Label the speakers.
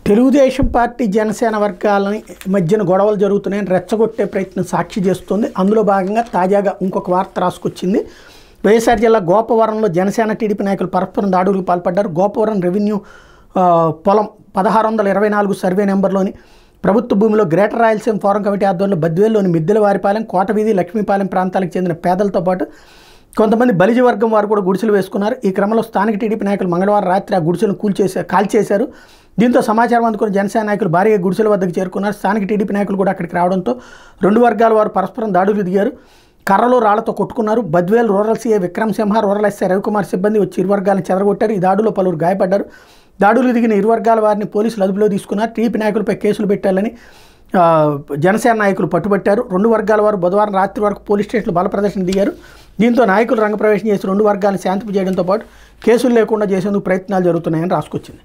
Speaker 1: Telugu Desam party Janasena వర్గాలని మధ్యన గొడవలు జరుగుతున్నాయని రెచ్చగొట్టే ప్రయత్నం సాక్షి చేస్తుంది. అందులో భాగంగా తాజాగా ఇంకొక వార్త రాసుకొచ్చింది. వైఎస్ఆర్ జిల్లా గోపవరంలో జనసేన టీడీపీ నాయకులు పరస్పరం దాడులకు పాల్పడ్డారు. గోపవరం రెవెన్యూ పొలం 1624 సర్వే నెంబర్లోని ప్రభుత్వ భూమిలో గ్రేటర్ రాయలసీమ ఫోరం కమిటీ ఆధ్వర్యంలో బద్వేల్లోని మిద్దెలవారిపాలెం, కోటవీధి, లక్ష్మీపాలెం ప్రాంతాలకు చెందిన పేదలతో పాటు కొంతమంది బలిజ వర్గం వారు కూడా గుడిసెలు వేసుకున్నారు. ఈ క్రమంలో స్థానిక టీడీపీ నాయకులు మంగళవారం రాత్రి ఆ గుడిసెలను కాల్చేశారు. దీంతో సమాచారం అందుకున్న జనసేన నాయకులు భారీగా గుడిసెల వద్దకు చేరుకున్నారు. స్థానిక టీడీపీ నాయకులు కూడా అక్కడికి రావడంతో రెండు వర్గాల వారు పరస్పరం దాడులు దిగారు. కర్రలు రాళ్లతో కొట్టుకున్నారు. Badvel rural CI Vikramasimha, rural SI Ravikumar సిబ్బంది వచ్చి ఇరు వర్గాలను చెదరగొట్టారు. ఈ దాడులో పలువురు గాయపడ్డారు. దాడులు దిగిన ఇరు వర్గాల వారిని పోలీసులు అదుపులో తీసుకున్నారు. టీడీపీ నాయకులపై కేసులు పెట్టాలని జనసేన నాయకులు పట్టుబట్టారు. రెండు వర్గాల వారు బుధవారం రాత్రి వరకు పోలీస్ స్టేషన్లో బల ప్రదర్శన దిగారు. దీంతో నాయకులు రంగప్రవేశం చేసి రెండు వర్గాలను శాంతింపు చేయడంతో పాటు కేసులు లేకుండా చేసేందుకు ప్రయత్నాలు జరుగుతున్నాయని రాసుకొచ్చింది.